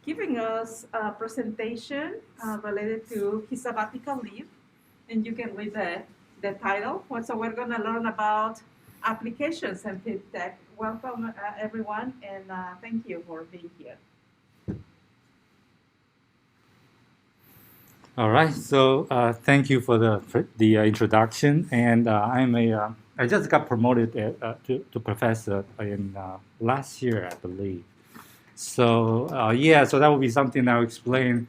giving us a presentation related to his sabbatical leave. And you can read the title. So we're going to learn about applications and tech. Welcome, everyone, and thank you for being here. All right. So thank you for the introduction. And I just got promoted to professor in last year, I believe. So yeah, so that will be something I'll explain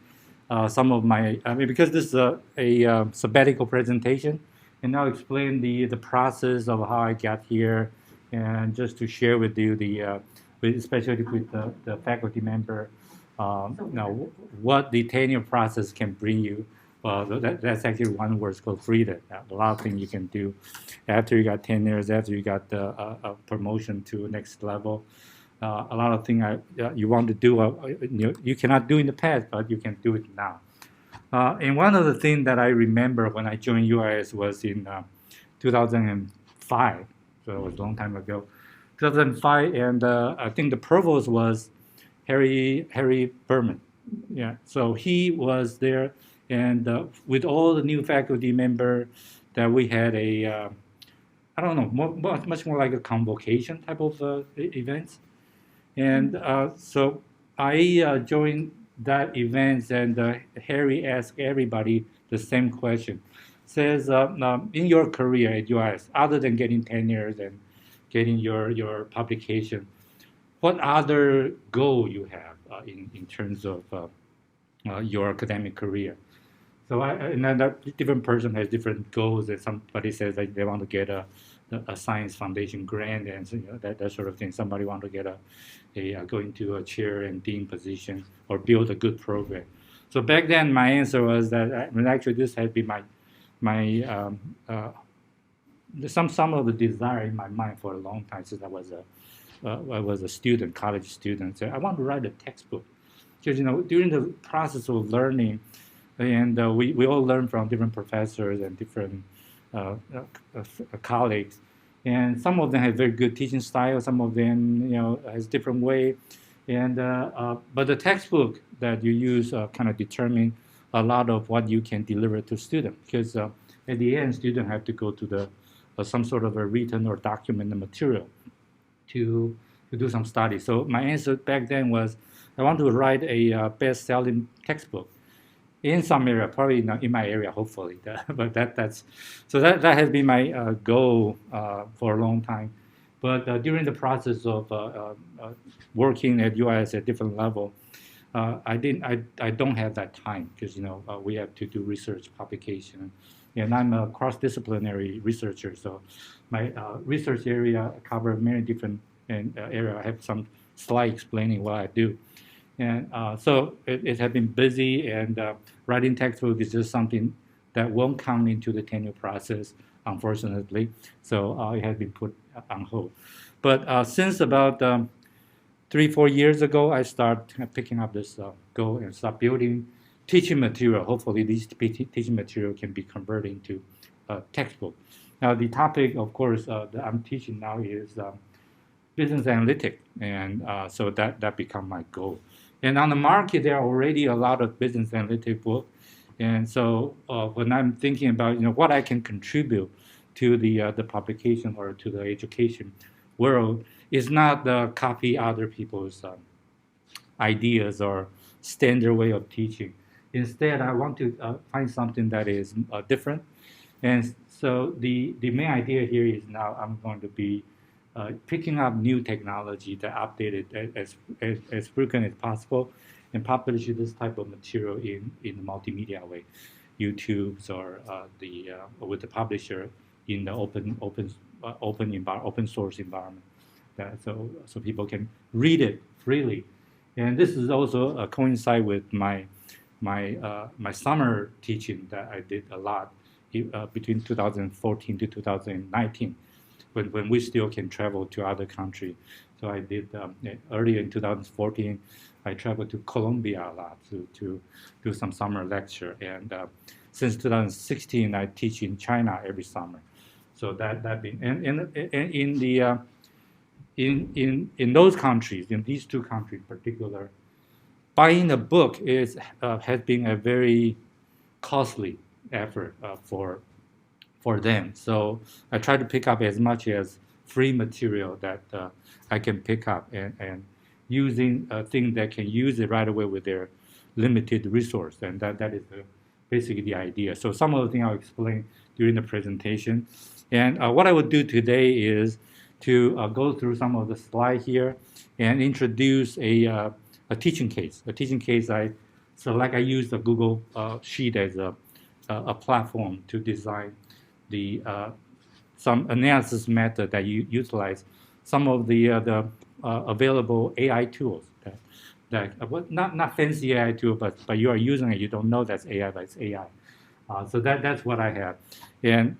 some of my. I mean, because this is a sabbatical presentation, and I'll explain the process of how I got here, and just to share with you especially with the faculty member, what the tenure process can bring you. Well, that's actually one word called freedom. A lot of things you can do after you got tenures, after you got a promotion to next level. A lot of things you want to do, you cannot do in the past, but you can do it now. And one of the things that I remember when I joined UIS was in 2005, so it was a long time ago. 2005, and I think the provost was Harry Berman. Yeah, so he was there, and with all the new faculty member, that we had I don't know, much more like a convocation type of events. And so I joined that event, and Harry asked everybody the same question. Says, in your career at US, other than getting tenures and getting your publication, what other goal you have in terms of your academic career? So and then that different person has different goals. And somebody says that they want to get a science foundation grant, and so, that sort of thing. Somebody want to get go into a chair and dean position or build a good program. So back then, my answer was that actually this had been my some of the desire in my mind for a long time since I was a student, college student. So I want to write a textbook because during the process of learning, and we all learn from different professors and different colleagues, and some of them have very good teaching style, some of them has different way, and but the textbook that you use kind of determine a lot of what you can deliver to students, because at the end students have to go to the some sort of a written or documented material to do some study. So my answer back then was I want to write a best-selling textbook in some area, probably not in my area, hopefully. But that has been my goal for a long time. But during the process of working at UIS at different level, I don't have that time because we have to do research publication, and I'm a cross-disciplinary researcher. So my research area cover many different area. I have some slide explaining what I do. And so it has been busy, and writing textbook is just something that won't come into the tenure process, unfortunately. So it has been put on hold. But since about 3-4 years ago, I start picking up this goal and start building teaching material. Hopefully, these teaching material can be converted into textbook. Now, the topic, of course, that I'm teaching now is business analytics, and so that become my goal. And on the market, there are already a lot of business analytic books. And so when I'm thinking about what I can contribute to the publication or to the education world, is not copy other people's ideas or standard way of teaching. Instead, I want to find something that is different. And so the main idea here is now I'm going to be picking up new technology that update it as frequent as possible, and publish this type of material in the multimedia way, YouTube's or with the publisher in the open source environment, so people can read it freely. And this is also coincide with my summer teaching that I did a lot between 2014 to 2019. When we still can travel to other countries. So I did earlier in 2014, I traveled to Colombia a lot to do some summer lecture. And since 2016, I teach in China every summer. So that been and in the in those countries, in these two countries in particular, buying a book has been a very costly effort for them. So I try to pick up as much as free material that I can pick up, and using things that can use it right away with their limited resource, and that is basically the idea. So some of the things I'll explain during the presentation, and what I would do today is to go through some of the slide here and introduce a teaching case. A teaching case I use the Google Sheet as a platform to design the some analysis method that you utilize some of the available AI tools not fancy AI tool, but you are using it, you don't know that's AI, but it's AI. So that's what I have, and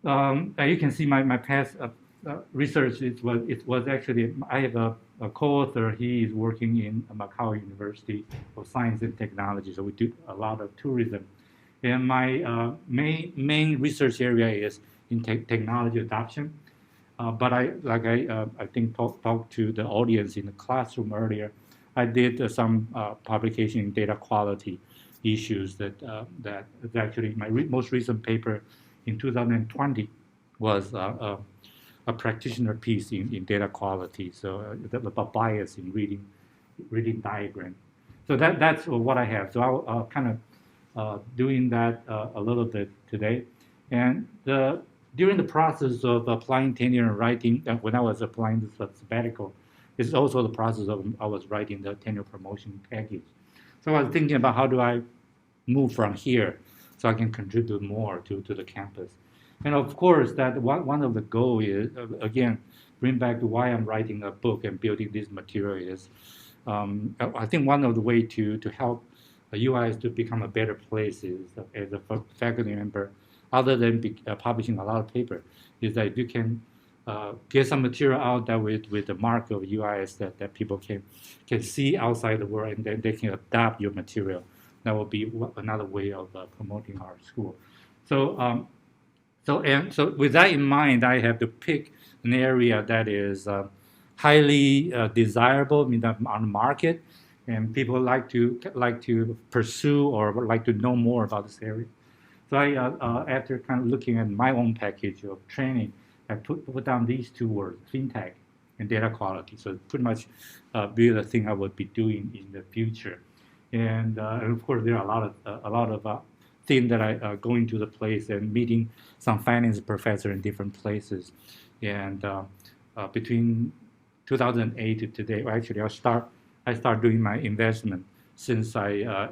you can see my past research. It was actually, I have a co-author. He is working in Macau University of Science and Technology, so we do a lot of tourism. And my main research area is in technology adoption. But I think talked to the audience in the classroom earlier. I did some publication in data quality issues that actually my most recent paper in 2020 was a practitioner piece in data quality. So about bias in reading diagram. So that's what I have. So I'll kind of doing that a little bit today. And during the process of applying tenure and writing, when I was applying the sabbatical, it's also the process of I was writing the tenure promotion package. So I was thinking about how do I move from here so I can contribute more to the campus. And of course, that one of the goals is, again, bring back to why I'm writing a book and building this material is, I think one of the way to help UIS to become a better place is, as a faculty member, other than publishing a lot of paper, is that if you can get some material out there with the mark of UIS that people can see outside the world, and then they can adapt your material. That will be another way of promoting our school. So with that in mind, I have to pick an area that is highly desirable on the market, and people like to pursue or like to know more about this area. So I, after kind of looking at my own package of training, I put down these two words: fintech and data quality. So pretty much be the thing I would be doing in the future. And of course, there are a lot of things that I go into the place and meeting some finance professor in different places. And between 2008 to today, well, actually, I start doing my investment since I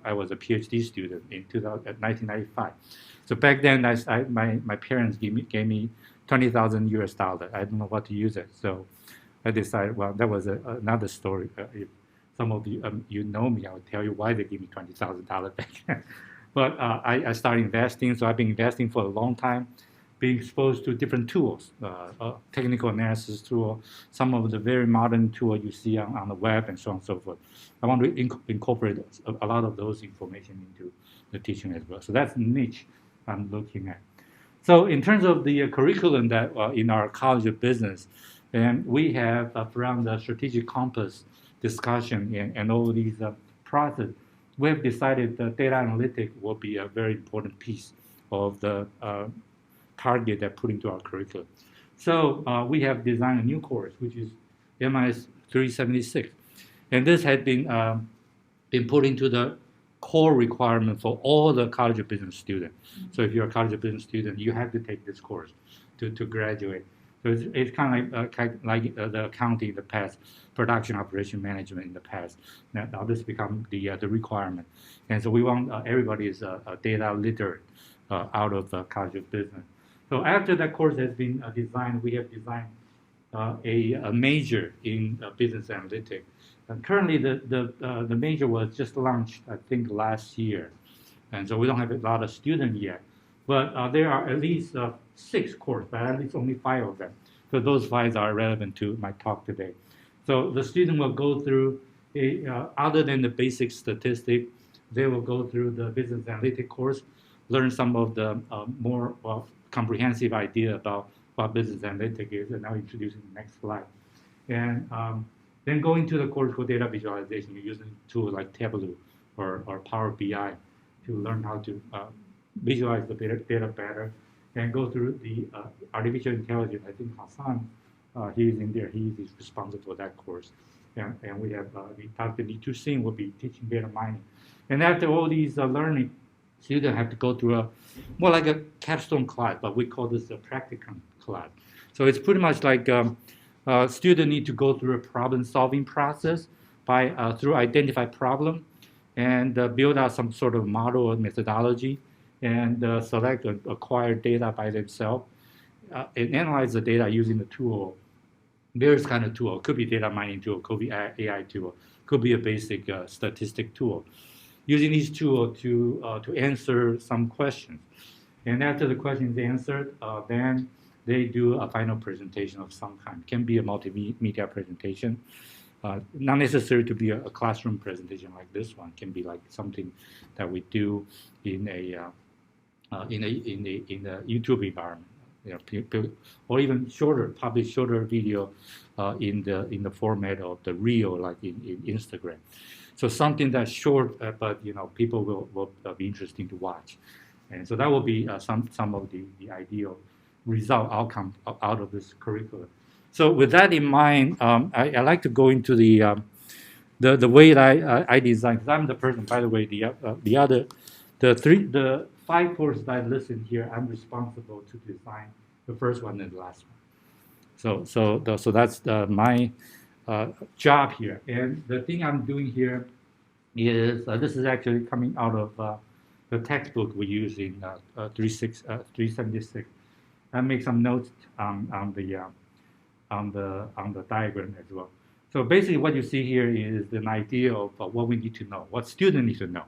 was a PhD student in 1995. So back then, my parents gave me $20,000. I don't know what to use it. So I decided, well, that was another story. If some of you know me, I would tell you why they gave me $20,000 back then. But I started investing, so I've been investing for a long time, being exposed to different tools, technical analysis tool, some of the very modern tools you see on the web, and so on and so forth. I want to incorporate a lot of those information into the teaching as well. So that's the niche I'm looking at. So in terms of the curriculum that in our College of Business, and we have around the strategic compass discussion and all these process, we have decided that data analytics will be a very important piece of the target that put into our curriculum. So we have designed a new course, which is MIS 376. And this had been put into the core requirement for all the College of Business students. So if you're a College of Business student, you have to take this course to graduate. So it's kind of like the accounting in the past, production operation management in the past. Now this becomes the requirement. And so we want everybody is data literate out of the College of Business. So after that course has been designed, we have designed a major in business analytics. And currently, the major was just launched, I think, last year. And so we don't have a lot of students yet. But there are at least 6 courses, but at least only 5 of them. So those 5 are relevant to my talk today. So the student will go through, other than the basic statistics, they will go through the business analytics course, learn some of the more comprehensive idea about what business analytics is, and I'll introduce in the next slide. And Then going to the course for data visualization, you're using tools like Tableau or Power BI to learn how to visualize the data better and go through the artificial intelligence. I think Hassan, he's in there. He is responsible for that course. And we have Dr. Li Tu-Sing will be teaching data mining. And after all these learning, students have to go through a more like a capstone class, but we call this a practicum class. So it's pretty much like students need to go through a problem-solving process by through identify problem and build out some sort of model or methodology and select or acquire data by themselves and analyze the data using the tool. Various kind of tool. Could be data mining tool, could be AI tool, could be a basic statistic tool. Using these tools to answer some questions. And after the question is answered, then they do a final presentation of some kind. It can be a multimedia presentation, not necessary to be a classroom presentation like this one. It can be like something that we do in a YouTube environment, or even shorter, publish shorter video in the format of the reel, like in Instagram. So something that's short, but people will be interesting to watch, and so that will be some of the ideal result outcome out of this curriculum. So with that in mind, I like to go into the way that I design. Because I'm the person, by the way, the 5 courses that I listed here, I'm responsible to design the first one and the last one. So that's my job here. And the thing I'm doing here is this is actually coming out of the textbook we use in 376. I make some notes on the diagram as well. So basically, what you see here is an idea of what we need to know, what students need to know,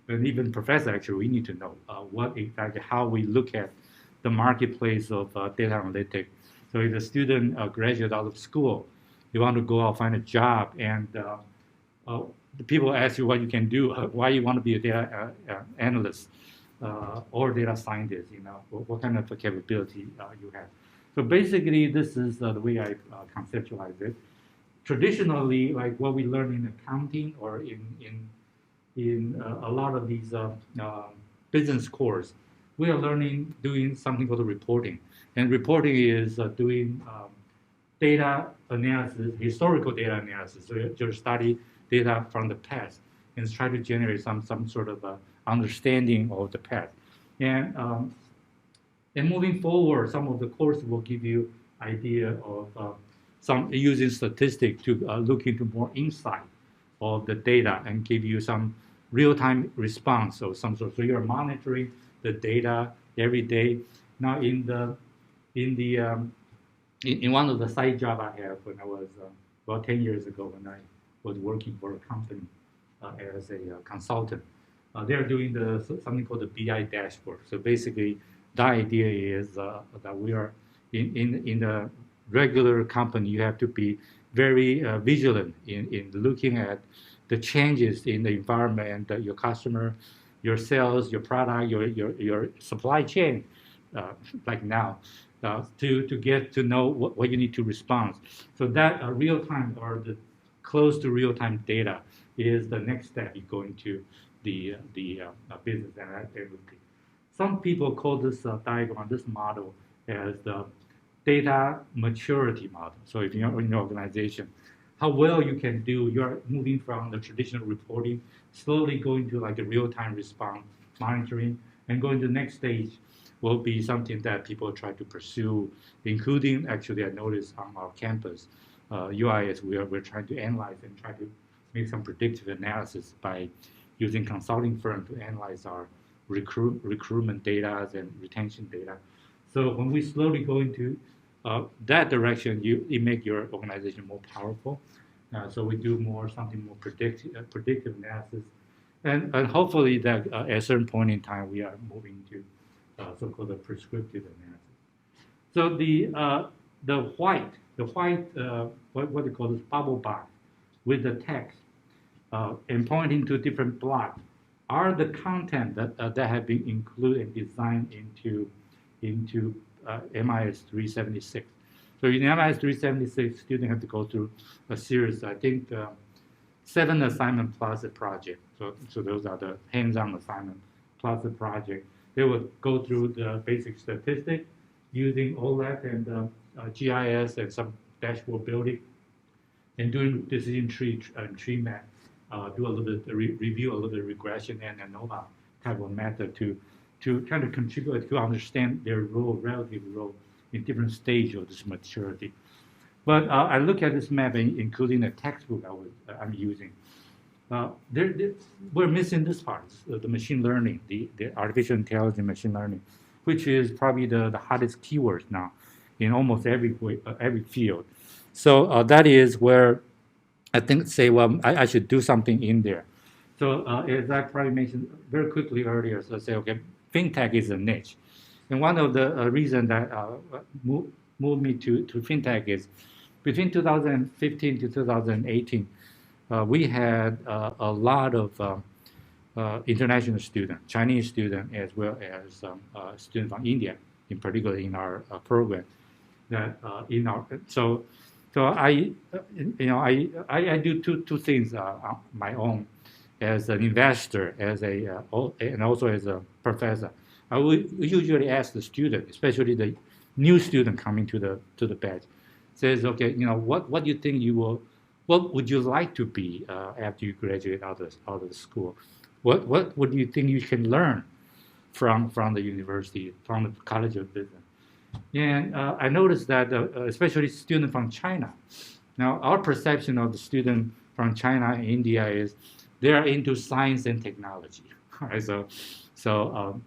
and even professors actually we need to know what exactly how we look at the marketplace of data analytics. So if a student graduates out of school, you want to go out find a job, and the people ask you what you can do, why you want to be a data analyst or data scientist, what kind of capability you have. So basically, this is the way I conceptualize it. Traditionally, like what we learn in accounting or in a lot of these business course, we are doing something called reporting. And reporting is doing data analysis, historical data analysis. So you study data from the past and try to generate some sort of understanding of the past. And moving forward, some of the courses will give you idea of some using statistics to look into more insight of the data and give you some real-time response of some sort. So you're monitoring the data every day. Now in one of the side job I have when I was about 10 years ago when I was working for a company as a consultant, they're doing something called the BI dashboard. So basically, the idea is that we are in the regular company. You have to be very vigilant in looking at the changes in the environment, your customer, your sales, your product, your supply chain, like now, to get to know what you need to respond. So that real time or the close to real time data is the next step you go into the business analytics. Some people call this diagram, this model, as the data maturity model. So if you're in your organization, how well you can do, you're moving from the traditional reporting, slowly going to like a real-time response monitoring, and going to the next stage will be something that people try to pursue, including actually I noticed on our campus, UIS, we're trying to analyze and try to make some predictive analysis by using consulting firm to analyze our recruitment data and retention data. So when we slowly go into that direction, it make your organization more powerful. So we do something more predictive analysis, and hopefully that at a certain point in time we are moving to so-called the prescriptive analysis. So the white what they call this bubble box with the text and pointing to different blocks are the content that have been included and designed into MIS 376. So in MIS 376, students have to go through a series, I think, 7 assignments plus a project. So those are the hands-on assignment plus a project. They will go through the basic statistics using OLED and GIS and some dashboard building, and doing decision tree map, do a little bit review a little bit regression and ANOVA type of method to kind of contribute to understand their role, relative role in different stage of this maturity. But I look at this map, including the textbook I'm using. We're missing this part, the machine learning, the artificial intelligence machine learning, which is probably the hottest keyword now in almost every field. So that is where I think well, I should do something in there. So as I probably mentioned very quickly earlier, so I say, okay, fintech is a niche. And one of the reasons that moved me to fintech is between 2015 to 2018, we had a lot of international students, Chinese students, as well as students from India, in particular in our program. That so I do two things on my own, as an investor, and also as a professor. I would usually ask the student, especially the new student coming to the batch, says, okay, what do you think what would you like to be after you graduate out of the school? What do you think you can learn from the university, from the College of Business? And I noticed that especially students from China. Now, our perception of the student from China and India is they are into science and technology. Right? So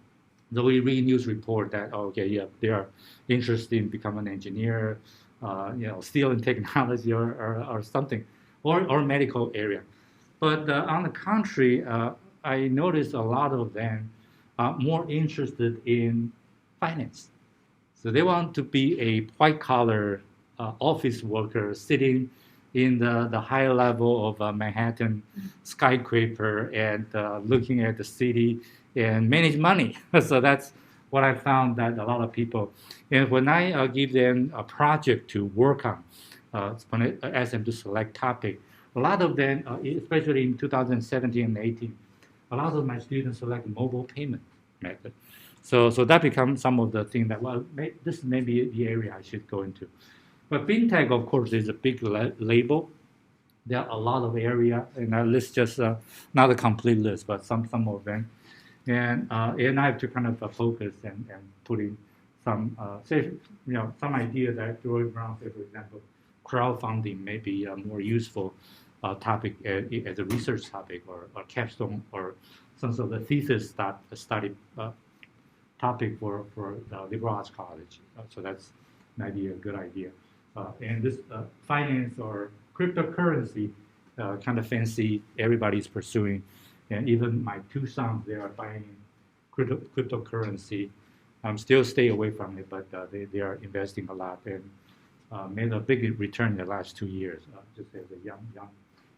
we read news report that they are interested in becoming an engineer, still in technology or something, or medical area. But on the contrary, I noticed a lot of them are more interested in finance. So they want to be a white-collar office worker sitting in the high level of Manhattan skyscraper and looking at the city and manage money. So that's what I found that a lot of people. And when I give them a project to work on, when I ask them to select topic, a lot of them, especially in 2017 and 18, a lot of my students select mobile payment method. So that becomes some of the things that, well, this may be the area I should go into. But fintech, of course, is a big label. There are a lot of area, and I list just not a complete list, but some of them. And I have to kind of focus and put in some, some idea that Tewei Wang said, for example, crowdfunding may be a more useful topic as a research topic or capstone or some sort of thesis study topic for the liberal arts college. So that's maybe a good idea. And this finance or cryptocurrency, kind of fancy, everybody's pursuing. And even my two sons, they are buying cryptocurrency. I'm still stay away from it, but they are investing a lot and made a big return in the last 2 years, just as a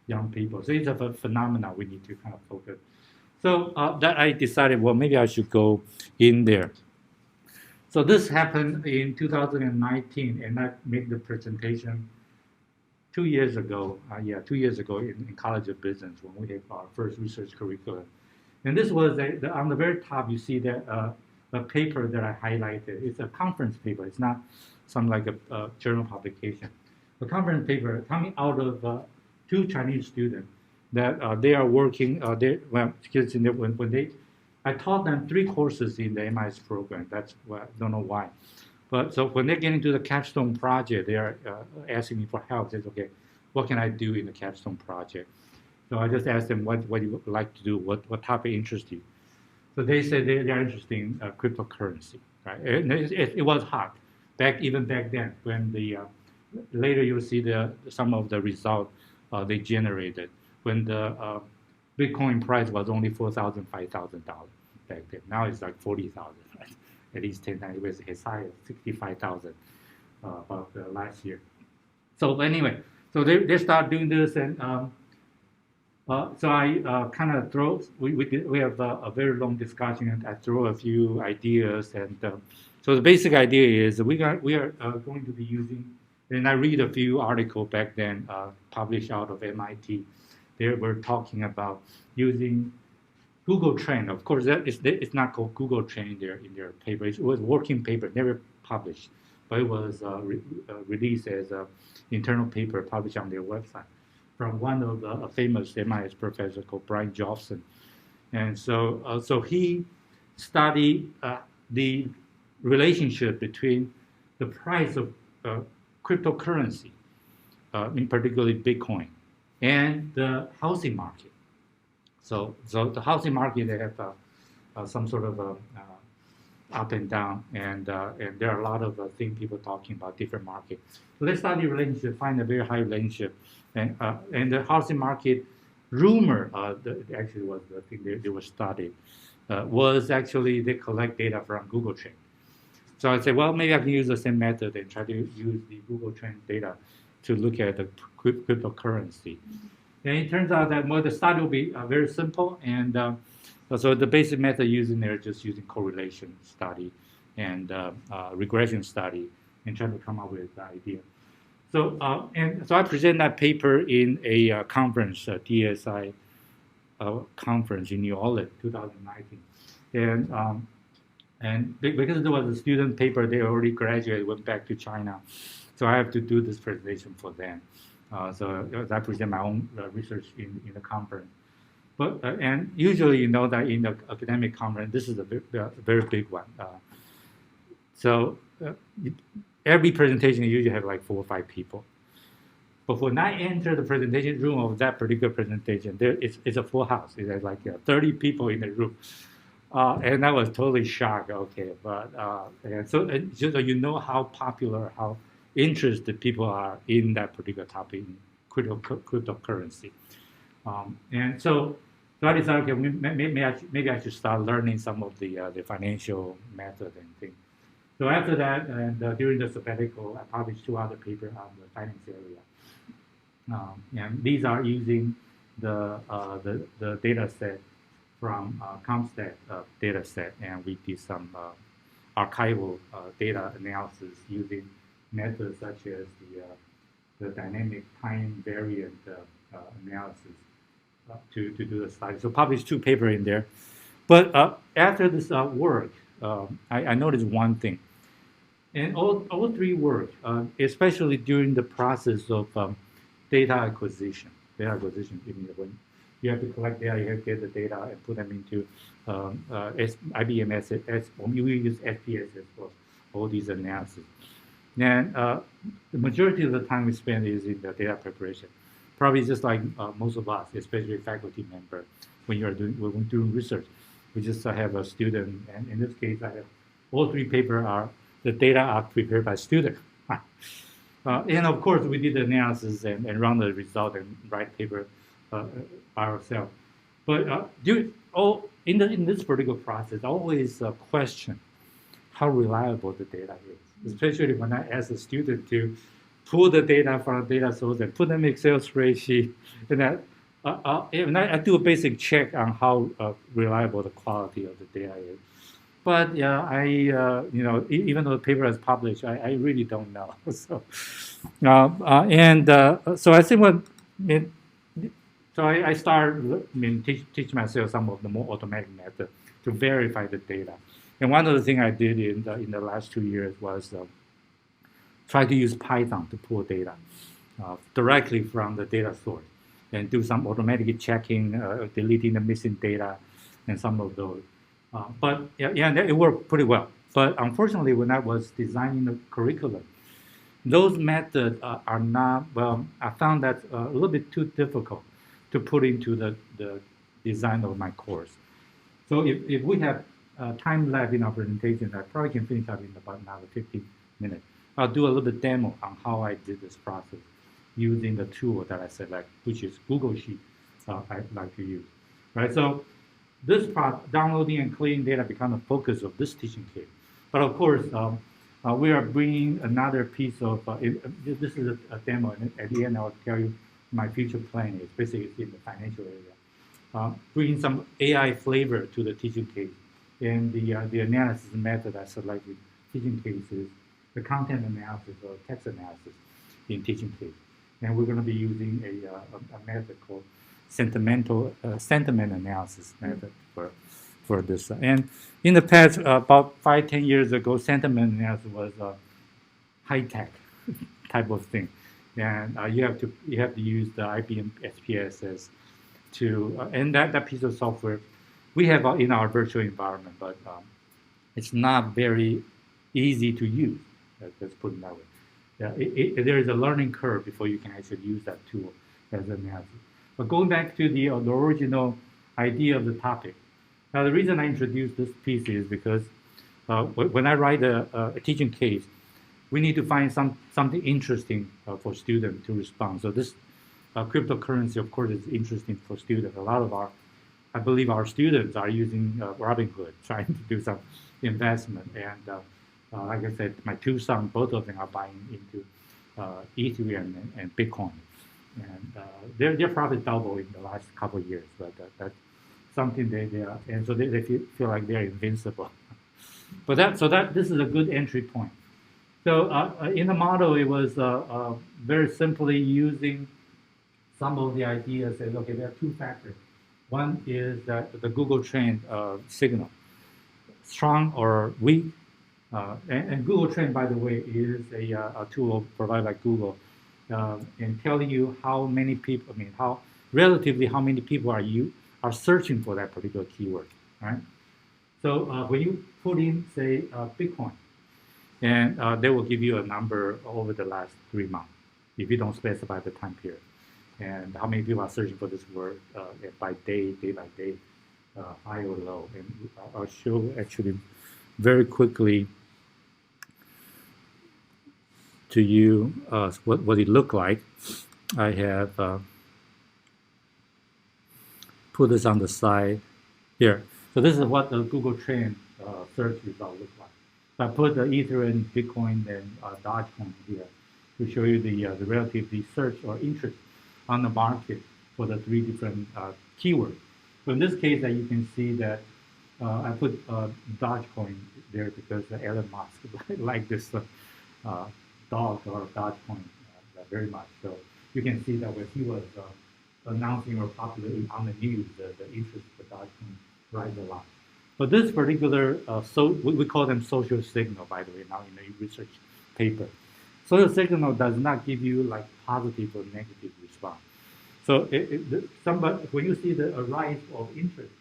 young people. So it's a phenomenon we need to kind of focus. So that I decided, well, maybe I should go in there. So this happened in 2019, and I made the presentation 2 years ago. 2 years ago in College of Business when we had our first research curriculum. And this was on the very top. You see that a paper that I highlighted. It's a conference paper. It's not some like a journal publication. A conference paper coming out of two Chinese students that they are working. I taught them 3 courses in the MIS program. That's I don't know why. But so when they get into the capstone project, they are asking me for help. They say, okay, what can I do in the capstone project? So I just asked them, what do you like to do? What topic interests you? So they said they are interested in cryptocurrency. Right? And it was hot even back then. When later you'll see some of the results they generated when the Bitcoin price was only $4,000, $5,000 back then. Now it's like 40,000, right? At least 10 times. It was as high as 65,000 about last year. So anyway, so they start doing this, and so I kind of we have a very long discussion, and I throw a few ideas, and so the basic idea is we are going to be using And I read a few articles back then published out of MIT. They were talking about using Google Trend. Of course, it's not called Google Trend in their paper. It was working paper, never published, but it was released as an internal paper published on their website from one of a famous MIS professor called Brian Jobson. And so he studied the relationship between the price of cryptocurrency, in particularly Bitcoin, and the housing market. So the housing market, they have some sort of up and down, and there are a lot of things people talking about different markets. So they study relationship, find a very high relationship, and the housing market rumor actually was the thing they were studied was actually they collect data from Google Trend. So I said, well, maybe I can use the same method and try to use the Google Trend data to look at the cryptocurrency. And it turns out that the study will be very simple, and so the basic method using there is just using correlation study and regression study and trying to come up with the idea. So so I present that paper in a conference, DSI conference in New Orleans, 2019, and because it was a student paper, they already graduated, went back to China, so I have to do this presentation for them. So I present my own research in the conference. But and usually, you know that in the academic conference, this is a very big one. So every presentation you usually have like 4 or 5 people. But when I enter the presentation room of that particular presentation, it's a full house. It's like 30 people in the room. And I was totally shocked. Okay, but and so you know how popular, how interested people are in that particular topic, in cryptocurrency. And so I decided, okay, maybe I should start learning some of the financial method and things. So after that, and during the sabbatical, I published 2 other papers on the finance area. And these are using the data set from CompStat data set, and we did some archival data analysis using methods such as the dynamic time variant analysis to do the study. So published 2 papers in there. But after this work, I noticed one thing. And all 3 work, especially during the process of data acquisition. When you have to collect data, you have to get the data and put them into IBM we use SPSS for all these analysis. And the majority of the time we spend is in the data preparation. Probably just like most of us, especially faculty member, when we're doing research, we just have a student, and in this case, I have all 3 papers the data are prepared by student. And of course, we did the analysis and run the result and write paper by ourselves. But in this particular process, I always question how reliable the data is, especially when I ask a student to pull the data from a data source and put them in Excel spreadsheet, and I do a basic check on how reliable the quality of the data is. But yeah, even though the paper is published, I really don't know. So, so I think I started teach myself some of the more automatic methods to verify the data. And one of the things I did in the last 2 years was try to use Python to pull data directly from the data source and do some automatic checking, deleting the missing data, and some of those. But it worked pretty well. But unfortunately, when I was designing the curriculum, those methods are not, I found that a little bit too difficult to put into the design of my course. So if we have time left in our presentation, I probably can finish up in about another 15 minutes. I'll do a little bit demo on how I did this process using the tool that I select, which is Google Sheet I like to use. Right? So this downloading and cleaning data become the focus of this teaching kit. But of course, we are bringing another piece of, this is a demo, and at the end I'll tell you my future plan is basically in the financial area. Bringing some AI flavor to the teaching case. And the analysis method I selected teaching cases, the content analysis or text analysis. in teaching case. And we're going to be using a method called sentiment analysis method for this. And in the past, about 5-10 years ago, sentiment analysis was a high-tech type of thing, and you have to use the IBM SPSS to and that piece of software we have in our virtual environment, but it's not very easy to use. Let's put it that way. Yeah, there is a learning curve before you can actually use that tool as an analysis. But going back to the original idea of the topic. Now, the reason I introduced this piece is because when I write a teaching case, we need to find something interesting for students to respond. So this cryptocurrency, of course, is interesting for students. A lot of I believe our students are using Robinhood, trying to do some investment. And like I said, my two sons, both of them are buying into Ethereum and Bitcoin. And their profit doubled in the last couple of years, but that's something they are, and so they feel like they're invincible. But this is a good entry point. So in the model, it was very simply using some of the ideas that, okay, there are two factors. One is that the Google Trend signal, strong or weak. And Google Trend, by the way, is a tool provided by Google and telling you how many people, how many people are searching for that particular keyword, right? So when you put in, say, Bitcoin, and they will give you a number over the last 3 months if you don't specify the time period, and how many people are searching for this word by day by day, high or low. And I'll show actually very quickly to you what it looked like. I have put this on the side here. So this is what the Google Trend search result looks like. So I put the Ethereum, Bitcoin, and Dogecoin here to show you the relative search or interest on the market for the 3 different keywords. So in this case, you can see that I put Dogecoin there because Elon Musk liked this dog or Dogecoin very much. So you can see that when he was announcing or popular on the news, the interest for Dogecoin rise a lot. But this particular, we call them social signal, by the way, now in the research paper. Social signal does not give you like positive or negative response. So when you see a rise of interest,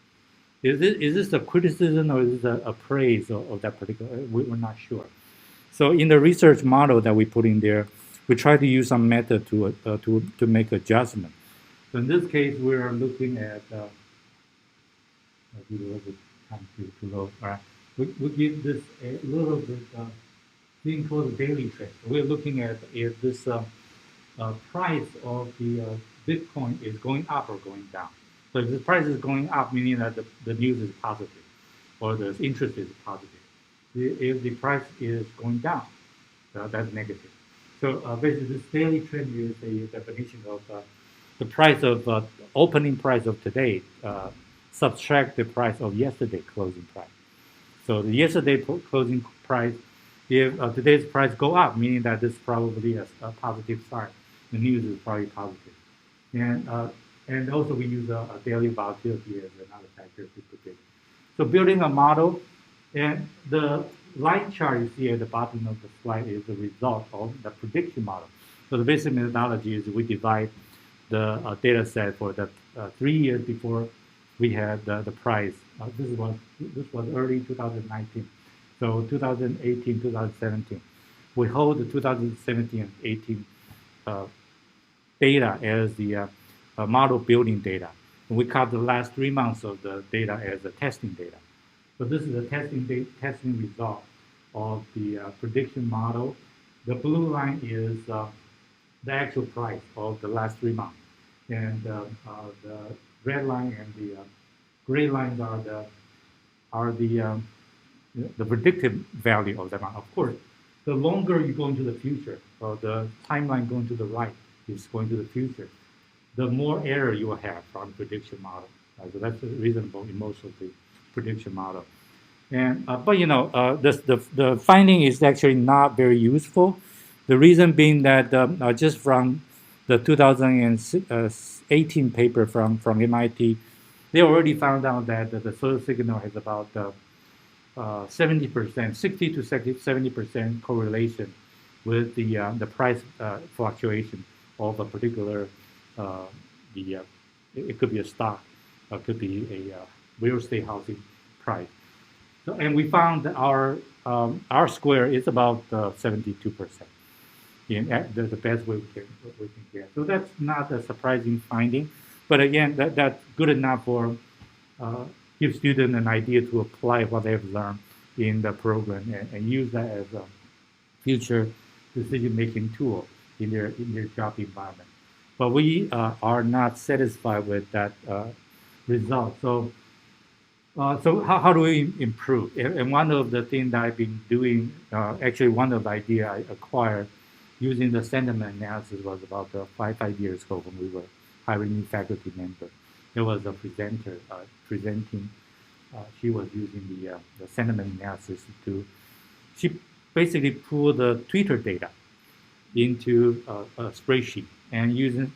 is this a criticism or is this a praise of that particular? We're not sure. So in the research model that we put in there, we try to use some method to make adjustment. So in this case, we're looking at. I'll give a little bit time to load. All right, we give this a little bit thing called the daily trend. We're looking at if this price of the Bitcoin is going up or going down. So if the price is going up, meaning that the news is positive, or the interest is positive. If the price is going down, that's negative. So basically, this daily trend is a definition of the price of opening price of today subtract the price of yesterday closing price. So the yesterday closing price, if today's price go up, meaning that this is probably a positive sign. The news is probably positive. And also we use a daily volatility as another factor to predict. So building a model, and the line chart you see at the bottom of the slide is the result of the prediction model. So the basic methodology is we divide the data set for the 3 years before we had the price. This was early 2019. So 2018, 2017. We hold the 2017 and 18 data as the model building data. And we count the last 3 months of the data as the testing data. So this is the testing result of the prediction model. The blue line is the actual price of the last 3 months. And the red line and the gray lines are the predictive value of the amount. Of course, the longer you go into the future, or the timeline going to the right is going to the future, the more error you will have from prediction model. So that's reasonable in most of the prediction model. And but the finding is actually not very useful The reason being that just from the 2018 paper from MIT, they already found out that the soil signal has about 70%, 60 to 70% correlation with the price fluctuation of a particular it could be a stock, it could be a real estate housing price. So, and we found that our square is about 72%. The best way we can get. So that's not a surprising finding, but again, that's good enough for give students an idea to apply what they've learned in the program and use that as a future decision-making tool in their job environment. But we are not satisfied with that result. So how do we improve? And one of the things that I've been doing, actually one of the ideas I acquired using the sentiment analysis was about 5 years ago when we were hiring new faculty members. There was a presenter presenting. She was using the sentiment analysis she basically pulled the Twitter data into a spreadsheet and using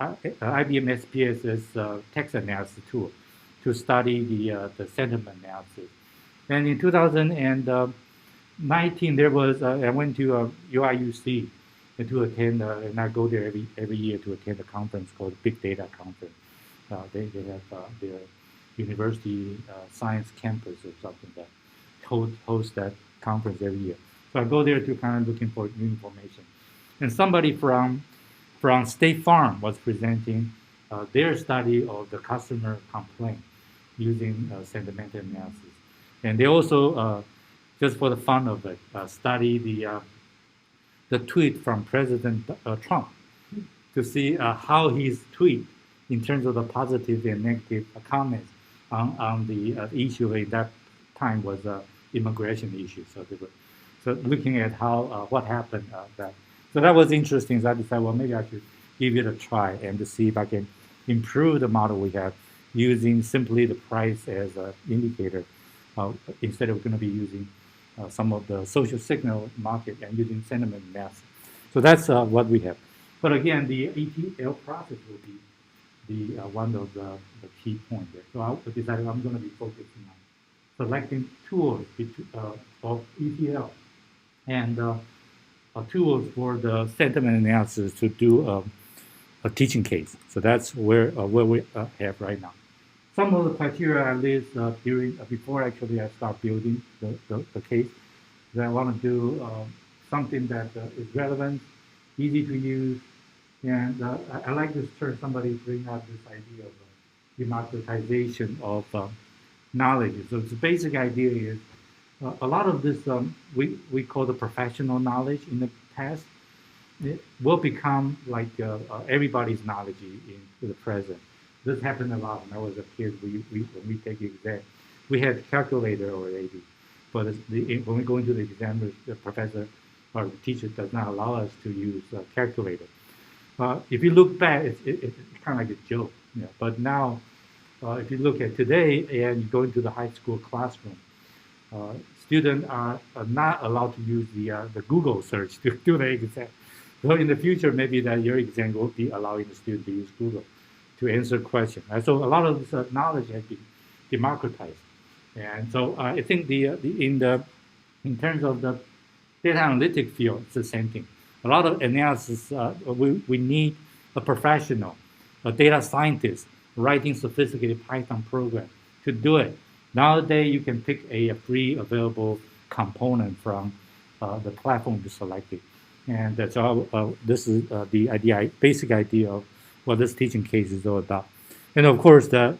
IBM SPS as a text analysis tool to study the sentiment analysis. And in 2019, there was I went to UIUC to attend, and I go there every year to attend a conference called Big Data Conference. They have their university science campus or something that host that conference every year. So I go there to kind of looking for new information. And somebody from State Farm was presenting their study of the customer complaint using sentimental analysis. And they also, just for the fun of it, study the tweet from President Trump to see how his tweet, in terms of the positive and negative comments on the issue at that time was immigration issue. So looking at how what happened so that was interesting. So I decided, well, maybe I should give it a try and to see if I can improve the model we have using simply the price as an indicator instead of going to be using some of the social signal market and using sentiment analysis. So that's what we have. But again, the ETL process will be the one of the key points there. So I decided I'm going to be focusing on selecting tools of ETL and tools for the sentiment analysis to do a teaching case. So that's where we have right now. Some of the criteria I list before actually I start building the case. That I want to do something that is relevant, easy to use, and I like this term. Somebody bring up this idea of democratization of knowledge. So the basic idea is a lot of this we call the professional knowledge in the past. It will become like everybody's knowledge in the present. This happened a lot when I was a kid. When we take the exam, we had calculator already, but when we go into the exam, the professor or the teacher does not allow us to use a calculator. If you look back, it's kind of like a joke. You know? But now, if you look at today and you go into the high school classroom, students are not allowed to use the Google search to do the exam. So in the future, maybe that your exam will be allowing the student to use Google to answer questions. So a lot of this knowledge has been democratized. And so I think in terms of the data analytic field, it's the same thing. A lot of analysis, we need a professional, a data scientist writing sophisticated Python program to do it. Nowadays, you can pick a free available component from the platform you selected. And that's all. This is the basic idea of what this teaching case is all about. And of course, the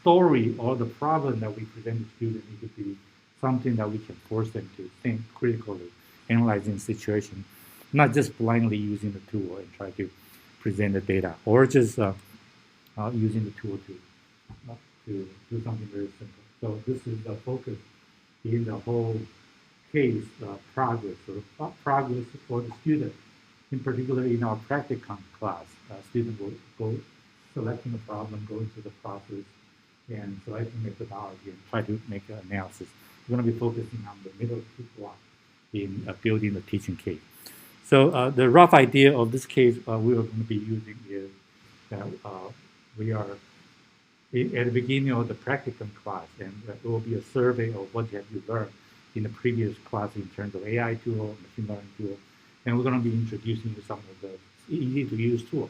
story or the problem that we present to students needs to be something that we can force them to think critically, analyzing the situation, not just blindly using the tool and try to present the data, or just using the tool to do something very simple. So this is the focus in the whole case progress, or progress for the student. In particular, in our practicum class, students will go selecting a problem, go into the process, and selecting methodology and try to make an analysis. We're going to be focusing on the middle two blocks in building the teaching case. So the rough idea of this case we are going to be using is that we are at the beginning of the practicum class, and it will be a survey of what have you learned in the previous class in terms of AI tool, machine learning tool, and we're going to be introducing you some of the easy to use tools.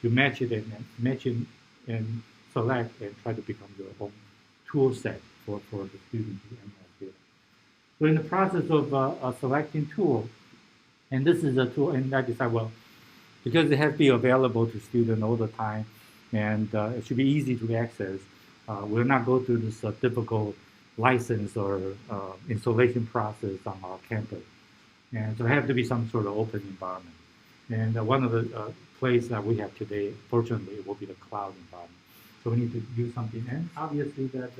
You match it and select and try to become your own tool set for the student to analyze data. So in the process of selecting tool, and this is a tool, and I decide, well, because it has to be available to students all the time, and it should be easy to access, we'll not go through this difficult license or installation process on our campus. And so it has to be some sort of open environment. And one of the places that we have today, fortunately, will be the cloud environment. So we need to do something. And obviously that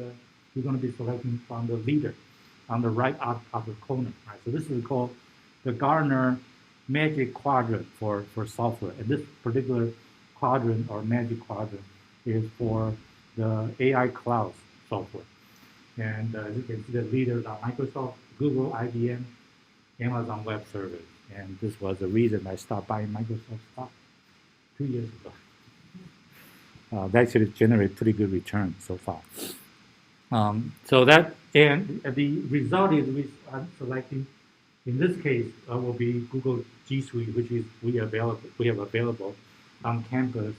we're going to be selecting from the leader on the right upper corner. Right? So this is called the Gartner Magic Quadrant for software. And this particular quadrant or Magic Quadrant is for the AI cloud software. And as you can see, the leaders are Microsoft, Google, IBM, Amazon Web Service. And this was the reason I stopped buying Microsoft stock 2 years ago. They actually generate pretty good return so far. So that, and the result is I'm selecting, in this case, will be Google G Suite, which is we have available on campus.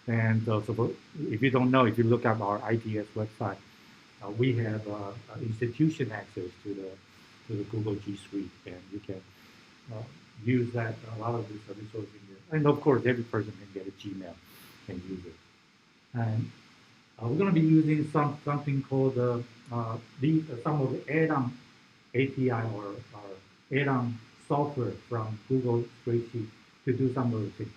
And so if you don't know, if you look up our ITS website, we have institution access to the Google G Suite, and you can use that, a lot of these resources in there. And of course, every person can get a Gmail and use it. And we're going to be using something called some of the add-on API or add-on software from Google Spreadsheet to do some of the things.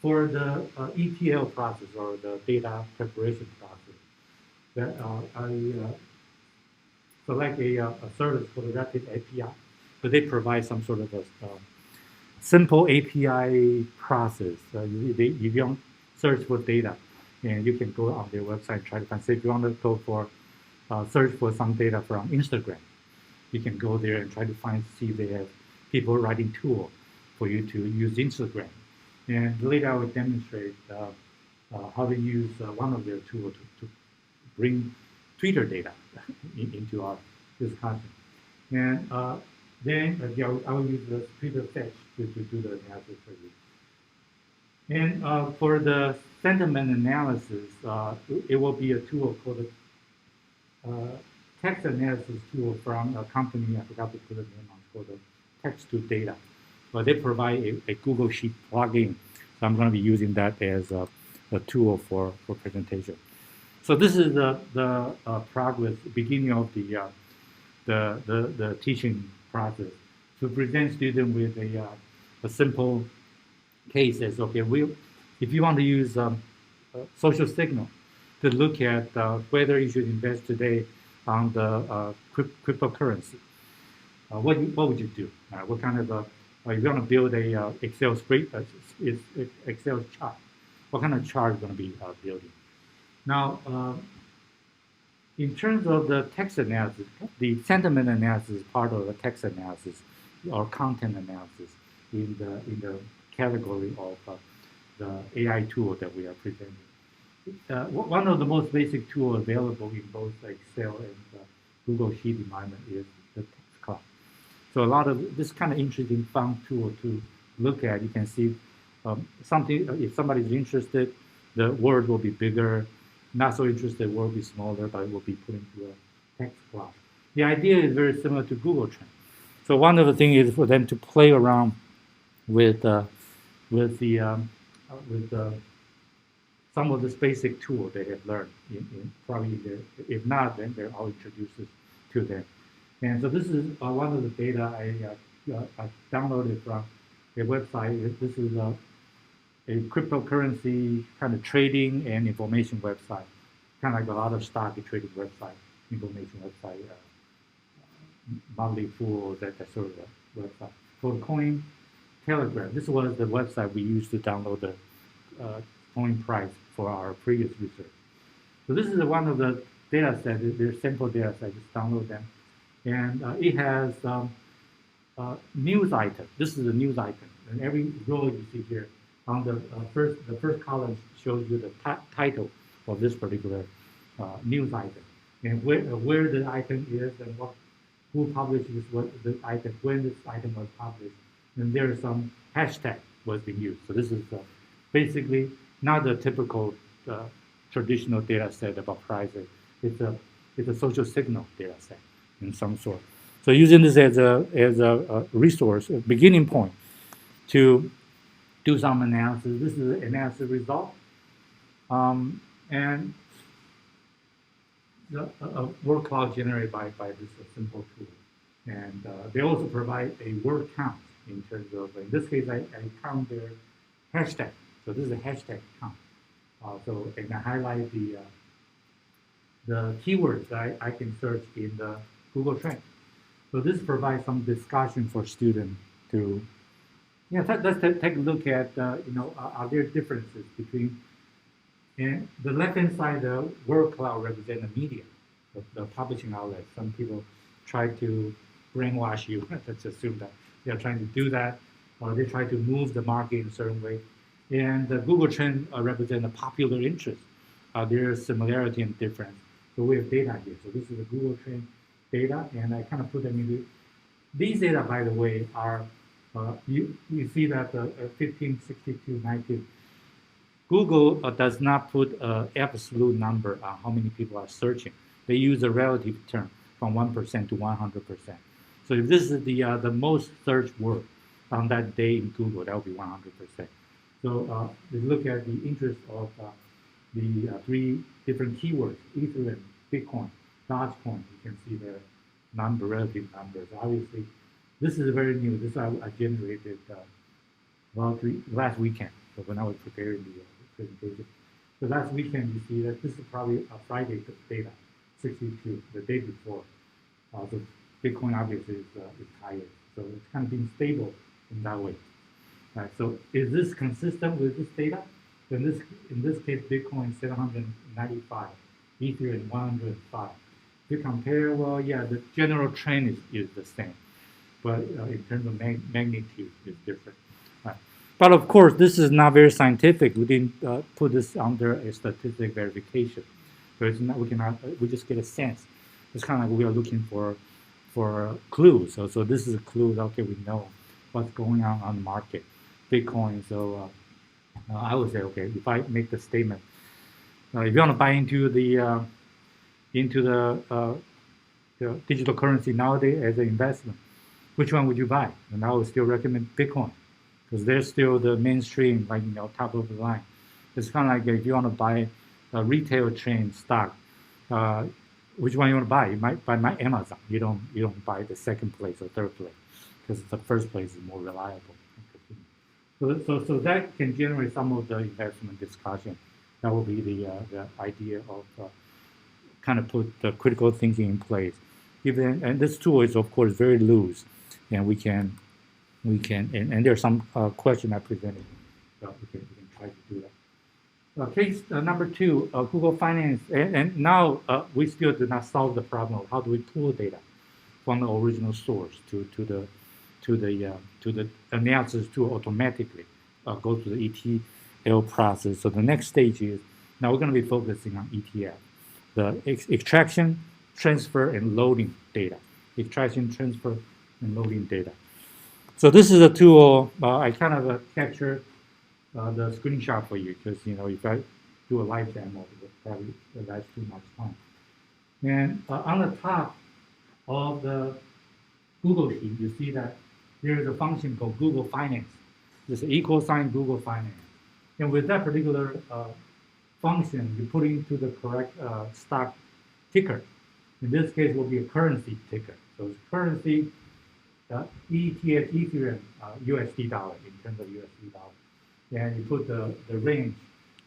For the ETL process or the data preparation process, that I select a service called the Rapid API, but they provide some sort of a simple API process. You don't search for data, and you can go on their website and try to find. Say if you want to go for search for some data from Instagram, you can go there and try to see if they have people writing tool for you to use Instagram. And later I will demonstrate how to use one of their tools to bring Twitter data into our discussion. And then I will use the Twitter fetch to do the analysis for you. And for the sentiment analysis, it will be a tool called the text analysis tool from a company, I forgot to put the name on, called the Text to Data. But they provide a Google Sheet plugin. So I'm going to be using that as a tool for presentation. So this is the progress, beginning of the teaching process. To present students with a simple case as, okay, if you want to use social signal to look at whether you should invest today on the cryptocurrency, what would you do? What kind of if you want to build a Excel Excel chart, what kind of chart are you going to be building? Now, in terms of the text analysis, the sentiment analysis is part of the text analysis or content analysis in the category of the AI tool that we are presenting. One of the most basic tools available in both Excel and Google Sheet environment is the text cloud. So a lot of this kind of interesting, fun tool to look at. You can see something. If somebody's interested, the word will be bigger. Not so interested, word will be smaller, but it will be put into a text cloud. The idea is very similar to Google Trends. So one of the things is for them to play around with some of this basic tool they have learned probably if not, then I'll introduce this to them. And so this is one of the data I downloaded from a website. This is a cryptocurrency kind of trading and information website, kind of like a lot of stock trading website, information website, Motley Fool, that sort of website. For Coin Telegraph, this was the website we used to download the coin price for our previous research. So this is one of the data sets, they're sample data sets, just download them. And it has news item. This is a news item, and every row you see here on the first column shows you the title of this particular news item, and where the item is and who publishes what the item, when this item was published, and there is some hashtag was being used. So this is basically not a typical traditional data set about prices. It's a social signal data set in some sort. So using this as a resource, a beginning point to do some analysis. This is the analysis result, and a word cloud generated by this simple tool. And they also provide a word count in terms of, in this case, I count their hashtag. So this is a hashtag count. So I can highlight the keywords that I can search in the Google Trend. So this provides some discussion for students to, let's take a look at, are there differences between, and the left-hand side, the word cloud represents the media, the publishing outlet. Some people try to brainwash you. Let's assume that they're trying to do that, or they try to move the market in a certain way. And the Google Trend represents a popular interest. There is similarity and difference. So we have data here. So this is the Google Trend data, and I kind of put them into these data. By the way, are you see that 15, 62, 19. Google does not put an absolute number on how many people are searching. They use a relative term from 1% to 100%. So if this is the most searched word on that day in Google, that would be 100%. So if you look at the interest of the three different keywords, Ethereum, Bitcoin, Dogecoin, you can see their relative numbers. Obviously, this is very new. This I generated last weekend. So when I was preparing the presentation. So last weekend, you see that this is probably a Friday data, 62, the day before. So Bitcoin obviously is higher. So it's kind of been stable in that way. Right, so is this consistent with this data? In this case, Bitcoin 795, Ethereum 105. If you compare, well, yeah, the general trend is the same, but in terms of magnitude, it's different. Right. But of course, this is not very scientific. We didn't put this under a statistic verification. So it's not, we just get a sense. It's kind of like we are looking for clues. So this is a clue. Okay, we know what's going on the market. Bitcoin. So I would say, okay, if I make the statement, if you want to buy into the digital currency nowadays as an investment, which one would you buy? And I would still recommend Bitcoin because they're still the mainstream, like top of the line. It's kind of like if you want to buy a retail chain stock, which one you want to buy? You might buy my Amazon. You don't buy the second place or third place because the first place is more reliable. So that can generate some of the investment discussion. That will be the idea of kind of put the critical thinking in place. And this tool is of course very loose, and we can and there's some question I presented. We can try to do that. Case number 2, Google Finance, and now we still did not solve the problem of how do we pull data from the original source to the analysis tool automatically go to the ETL process. So the next stage is now we're going to be focusing on ETL, the extraction, transfer, and loading data. Extraction, transfer, and loading data. So this is a tool I kind of captured the screenshot for you because if I do a live demo, it would probably last too much time. And on the top of the Google sheet, you see that there is a function called Google Finance. This equal sign Google Finance. And with that particular function, you put into the correct stock ticker. In this case, it will be a currency ticker. So it's currency, ETH, Ethereum, USD dollar in terms of USD dollar. And you put the range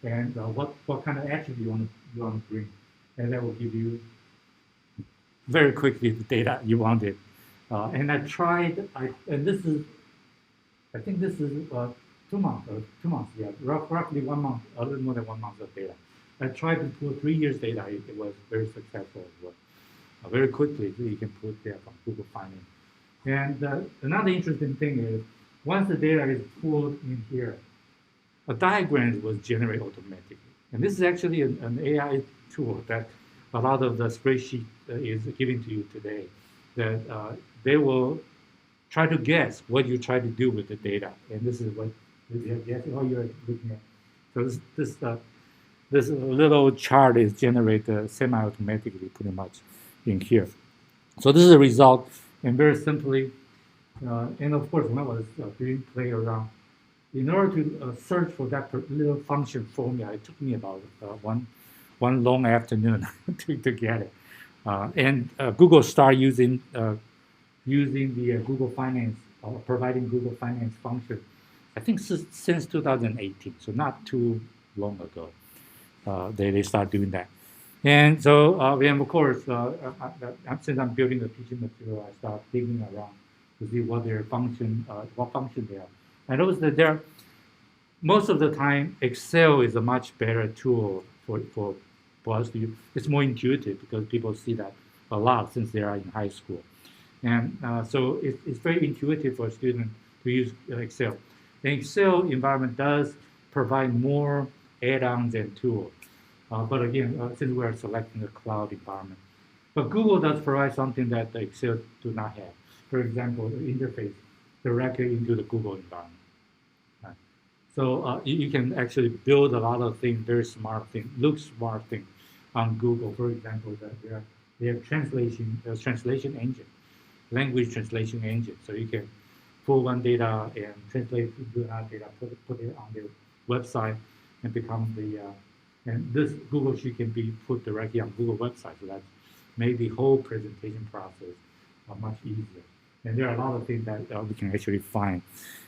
and what kind of attribute you want to bring. And that will give you very quickly the data you wanted. And I tried, and this is, I think this is 2 months, yeah, roughly 1 month, a little more than 1 month of data. I tried to pull 3 years data. It was very successful as well. Very quickly, so you can put there from Google Finance And another interesting thing is, once the data is pulled in here, a diagram was generated automatically. And this is actually an AI tool that a lot of the spreadsheet is giving to you today. That they will try to guess what you try to do with the data. And this is what all you're looking at. So this little chart is generated semi-automatically, pretty much, in here. So this is a result, and very simply, and of course, when I was doing play around, in order to search for that little function formula, it took me about one long afternoon to get it. And Google started using the Google Finance, providing Google Finance function, I think since 2018, so not too long ago. They start doing that. And so, and of course, since I'm building the teaching material, I start digging around to see what their function, what function they are. I noticed that most of the time, Excel is a much better tool for us to use. It's more intuitive because people see that a lot since they are in high school. And so it's very intuitive for a student to use Excel. The Excel environment does provide more add-ons and tools. But again, since we are selecting the cloud environment. But Google does provide something that the Excel do not have. For example, the interface directly into the Google environment. So you can actually build a lot of things, very smart things, look smart things on Google. For example, they have translation engine, language translation engine. So you can pull one data and translate into another data, put it on their website, and become the and this Google Sheet can be put directly on Google website. So that made the whole presentation process much easier. And there are a lot of things that we can actually find.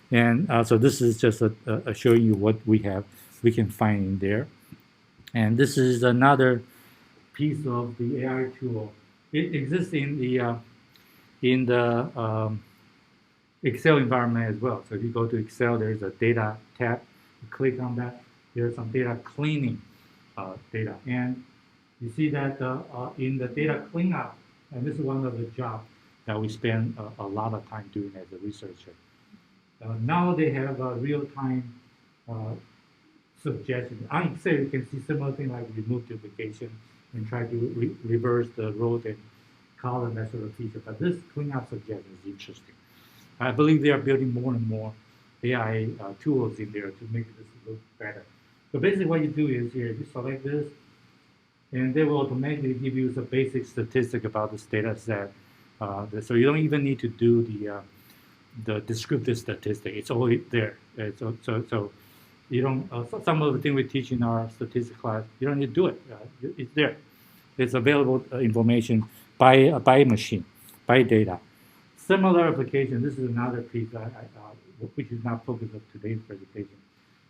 And so this is just showing you what we can find in there. And this is another piece of the AI tool. It exists in the Excel environment as well. So if you go to Excel, there's a data tab. You click on that. There's some data cleaning data. And you see that in the data cleanup, and this is one of the jobs that we spend a lot of time doing as a researcher. Now they have real-time suggestions. On Excel, you can see similar things like remove duplication and try to reverse the row and column, that sort of feature. But this cleanup suggestion is interesting. I believe they are building more and more AI tools in there to make this look better. So basically what you do is here, you select this, and they will automatically give you some basic statistic about this data set. So you don't even need to do the descriptive statistic. It's already there. So you don't. Some of the things we teach in our statistics class, you don't need to do it. It's there. It's available information by machine, by data. Similar application. This is another piece which is not focus of today's presentation.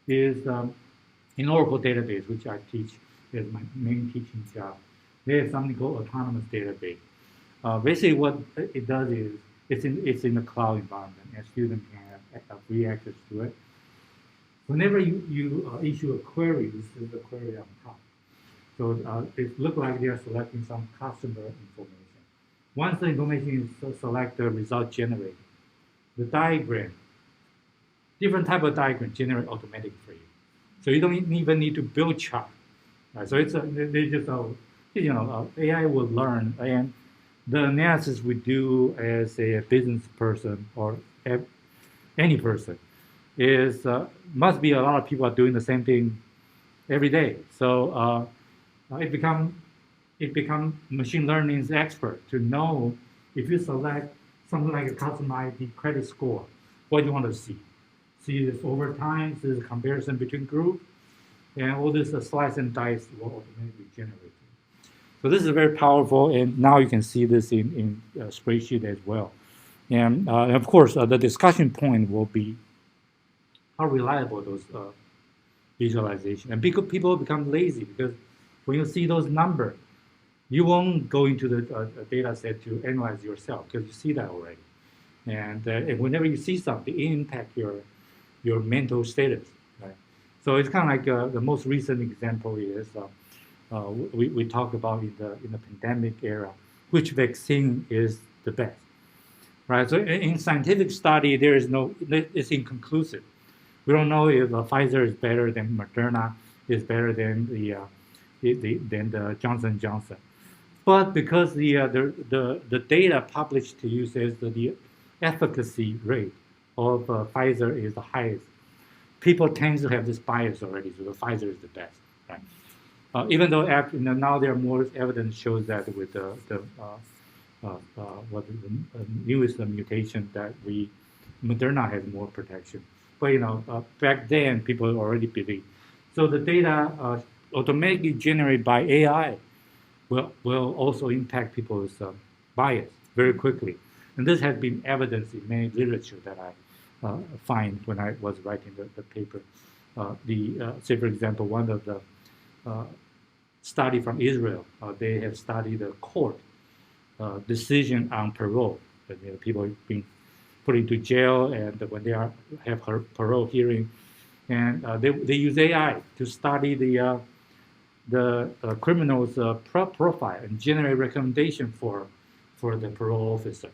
Is in Oracle database, which I teach as my main teaching job. They have something called autonomous database. Basically, what it does is it's in the cloud environment, and students can have free access to it. Whenever you issue a query, this is the query on top. So it looks like they are selecting some customer information. Once the information is selected, the result generated. The diagram, different type of diagram generate automatically for you. So you don't even need to build chart. So it's they just AI will learn, and the analysis we do as a business person or any person is must be a lot of people are doing the same thing every day. So it become machine learning's expert to know if you select something like a customer ID credit score, what do you want to see? See this over time, see the comparison between groups, and all this slice and dice will automatically generate. So this is very powerful, and now you can see this in spreadsheet as well. And of course, the discussion point will be how reliable those visualization. And people become lazy because when you see those numbers, you won't go into the data set to analyze yourself because you see that already. And whenever you see something, it impacts your mental status. Right? So it's kind of like the most recent example is we talked about in the pandemic era, which vaccine is the best. right? So in scientific study, there is no, it's inconclusive. We don't know if Pfizer is better than Moderna, is better than the Johnson Johnson. But because the data published to you says that the efficacy rate of Pfizer is the highest, people tend to have this bias already. So the Pfizer is the best, right? Even though after, now there are more evidence shows that with what the newest mutation that Moderna has more protection. But back then people already believed. So the data automatically generated by AI will also impact people's bias very quickly. And this has been evidenced in many literature that I find when I was writing the paper. Say, for example, one of the study from Israel, they have studied the court decision on parole. People being put into jail, and when they have parole hearing, and they use AI to study the criminal's profile and generate recommendation for the parole officer.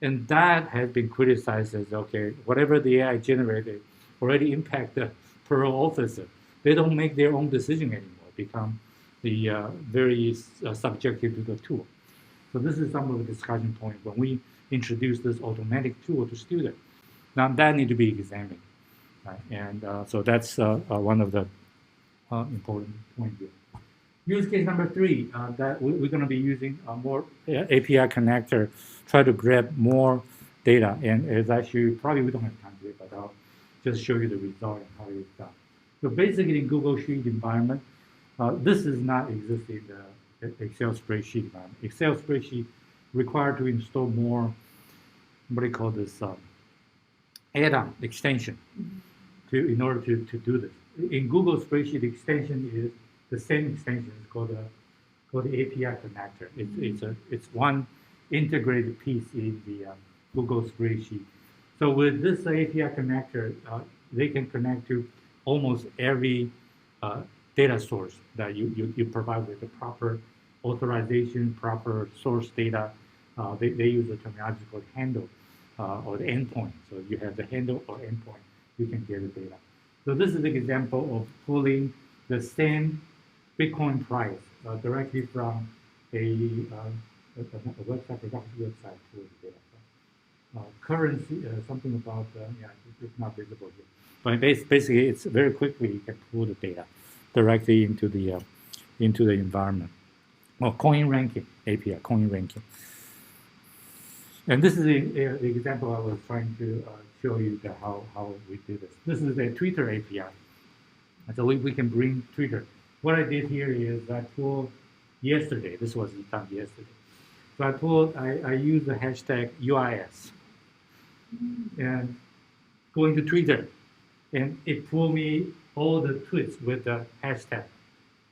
And that has been criticized as, okay, whatever the AI generated already impact the parole officer. They don't make their own decision anymore, become the very subjective to the tool. So this is some of the discussion point when we introduce this automatic tool to students. Now that need to be examined, right? And so that's one of the important point here. Use case number 3, that we're going to be using more API connector, try to grab more data. And it's actually, probably we don't have time to do it, but I'll just show you the result and how it's done. So basically in Google Sheet environment, this is not existing in the Excel spreadsheet environment. Excel spreadsheet required to install more, what do you call this, add-on extension in order to do this. In Google spreadsheet, extension is the same extension. It's called the API connector. It's one integrated piece in the Google spreadsheet. So with this API connector, they can connect to almost every data source that you provide with the proper authorization, proper source data. They use the terminology called handle or the endpoint. So you have the handle or endpoint, you can get the data. So this is an example of pulling the same Bitcoin price directly from a website, production website to the data. Currency, something about, it's not visible here. But basically, it's very quickly you can pull the data directly into the environment. Well, coin ranking API, coin ranking. And this is the example I was trying to show you how we do this. This is a Twitter API. So we can bring Twitter. What I did here is I pulled yesterday. This was done yesterday. So I used the hashtag UIS and going to Twitter, and it pulled me all the tweets with the hashtag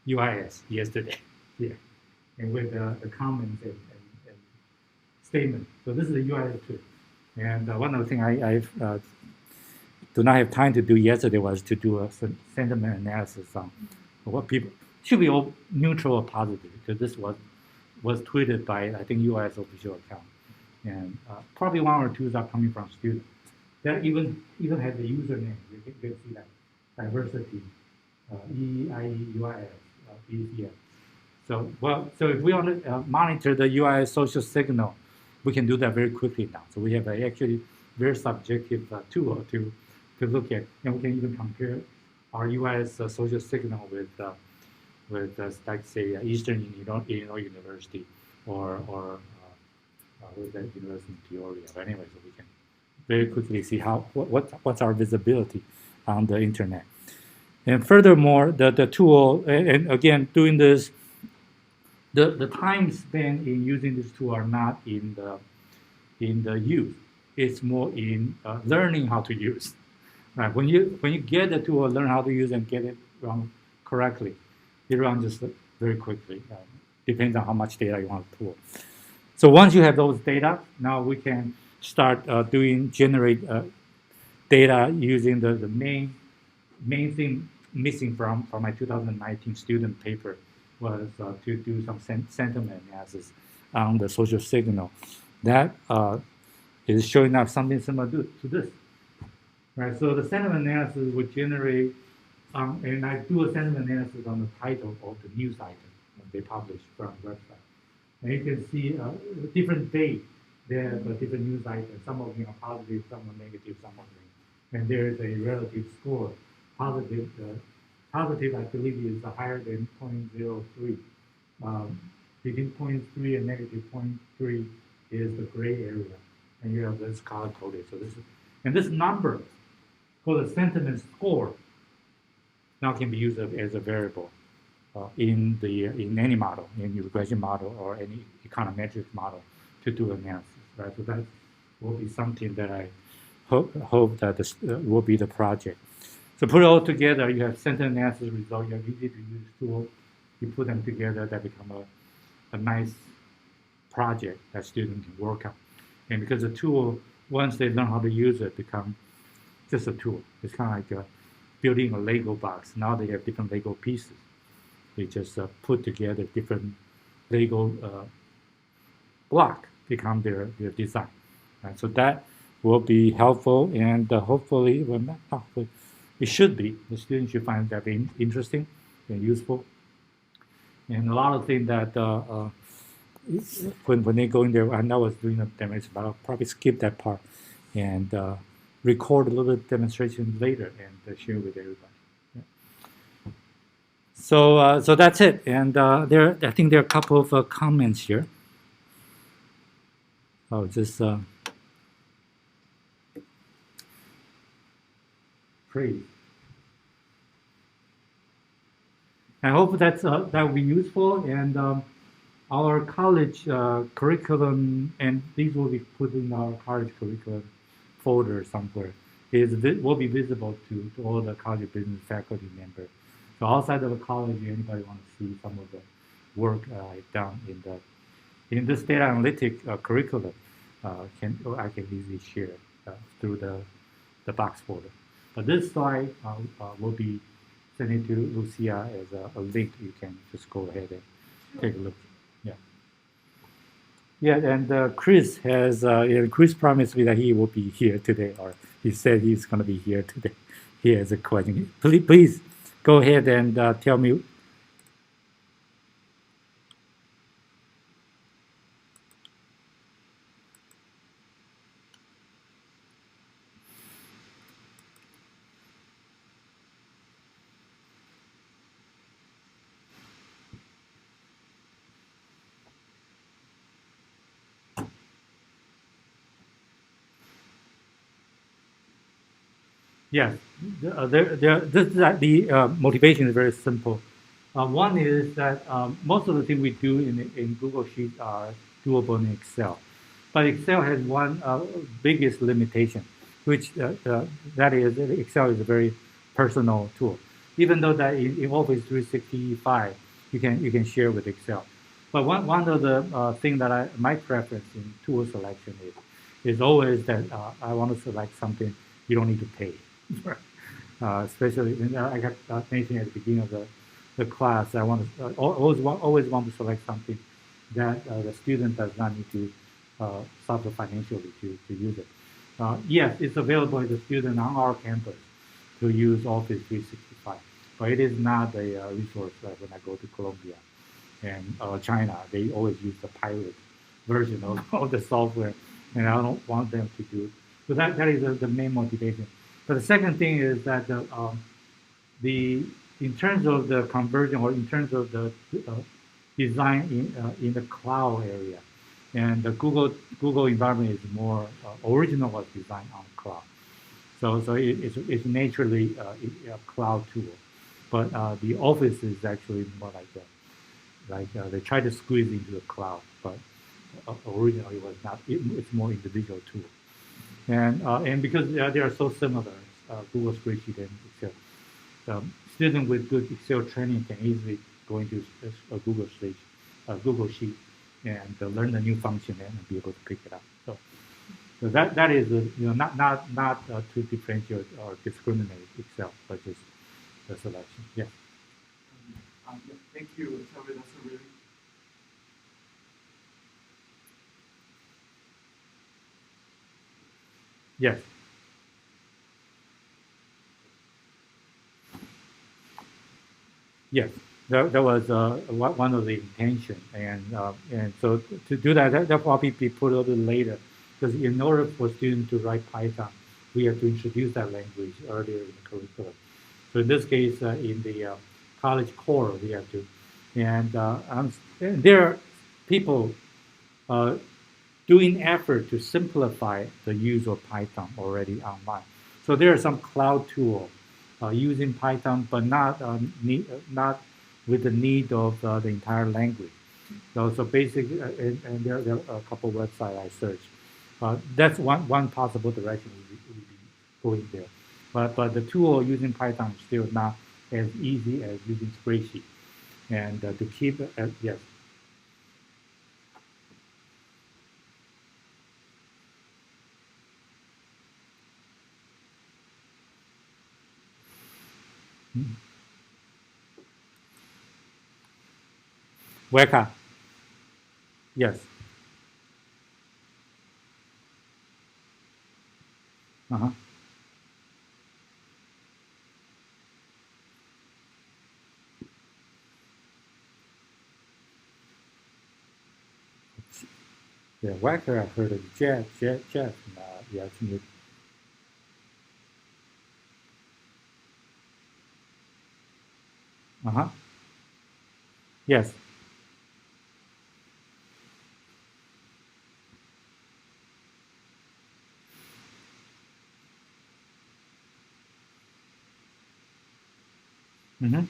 UIS yesterday here, and with the comments and statement. So this is a UIS tweet. And one of the things I do not have time to do yesterday was to do a sentiment analysis on what people should be all neutral or positive, because this was tweeted by, I think, UIS official account, and probably 1 or 2 are coming from students. That even has the username. You can see that diversity, EIUIS, BCS. So if we want to monitor the UIS social signal, we can do that very quickly now. So we have a actually very subjective tool to look at, and we can even compare our UIS social signal with like say Eastern Illinois University or with the University in Peoria. But anyway, so we can very quickly see what's our visibility on the internet. And furthermore, the tool, and again, doing this, the time spent in using this tool are not in the use. It's more in learning how to use. Right? When you get the tool, learn how to use and get it run correctly, it runs just very quickly. Depends on how much data you want to pull. So once you have those data, now we can start generate data using the main thing missing from my 2019 student paper was to do some sentiment analysis on the social signal. That is showing up something similar to this, right? So the sentiment analysis would generate, and I do a sentiment analysis on the title of the news item that they publish from the website. And you can see different date, they have a different news items. Some of them are positive, some are negative, some are negative. And there is a relative score. Positive, positive I believe is higher than 0.03. Between 0.3 and negative 0.3 is the gray area. And you have this color coded. So this number called the sentiment score now can be used as a variable in any model, in regression model or any econometric model to do analysis, right? So that will be something that I hope that this will be the project. So put it all together, you have sentiment analysis result, you have easy to use tool, you put them together, that become a nice project that students can work on. And because the tool, once they learn how to use it, become just a tool. It's kind of like building a Lego box. Now they have different Lego pieces. They just put together different Lego block, become their design. Right? So that will be helpful, and hopefully, well, not hopefully, it should be. The students should find that interesting and useful. And a lot of things that when they go in there, and I was doing a demonstration, but I'll probably skip that part and record a little demonstration later and share with everybody. Yeah. So that's it. And I think there are a couple of comments here. Oh, just praise. I hope that will be useful, and our college curriculum, and these will be put in our college curriculum folder somewhere, will be visible to all the college business faculty members. So outside of the college, anybody want to see some of the work I've done in this data analytic curriculum, I can easily share through the box folder. But this slide will be sent to Lucia as a link. You can just go ahead and take a look. Yeah. Yeah, and Chris has Chris promised me that he will be here today, or he said he's going to be here today. He has a question. Please go ahead and tell me. Yes, the motivation is very simple. One is that most of the things we do in Google Sheets are doable in Excel. But Excel has one biggest limitation, which that is Excel is a very personal tool. Even though that in Office 365 you can share with Excel. But one of the things that my preference in tool selection is always that I want to select something you don't need to pay. Especially I got mentioned at the beginning of the class, I want to always want to select something that the student does not need to suffer financially to use it. Yes, it's available as a student on our campus to use Office 365, but it is not a resource when I go to Colombia and China. They always use the pirate version of the software, and I don't want them to do. So that is the main motivation. But the second thing is that in terms of the conversion, or in terms of the design in the cloud area, and the Google environment is more original was designed on cloud, so it's naturally a cloud tool, but the Office is actually more like they try to squeeze into the cloud, but originally it was not. It's more individual tool. And because they are so similar, Google Spreadsheet and Excel, students with good Excel training can easily go into a Google Sheet, and learn the new function and be able to pick it up. So that is not to differentiate or discriminate Excel, but just the selection. Yeah. Thank you, Tewei. That's a really Yes. Yes, that was one of the intention, and so to do that, that probably be put a little later, because in order for students to write Python, we have to introduce that language earlier in the curriculum. So in this case, in the college core, we have to, and there are people uh, doing effort to simplify the use of Python already online. So there are some cloud tool using Python, but not with the need of the entire language. So basically, and there are a couple of websites I searched. That's one possible direction we be going there. But the tool using Python is still not as easy as using spreadsheet. And to keep, yes. Weka, yes. Uh-huh. Yeah, Wacker, I've heard of Jet. Yeah, it's new. Uh-huh. Yes. Mm-hmm.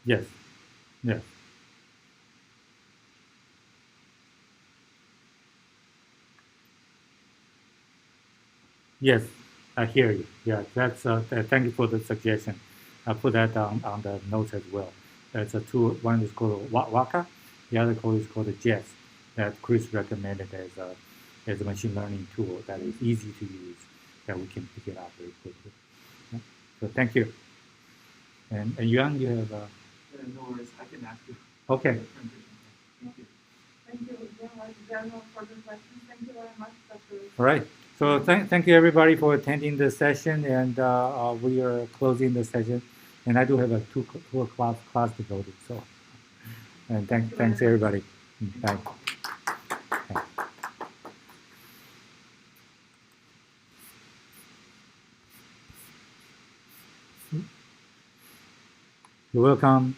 Yes. Yes. Yes. I hear you. Yeah, that's thank you for the suggestion. I put that on the notes as well. That's a tool. One is called Waka, the other code is called Jess, that Chris recommended as a machine learning tool that is easy to use, that we can pick it up very quickly. Yeah. So thank you. And Yuan, you have No worries, I can ask you. okay. Thank you. Thank you. There are no further questions. Thank you very much, Dr. All right. So thank you everybody for attending the session, and we are closing the session. And I do have a two o'clock class to go to. So, and thanks everybody. Bye. You're welcome.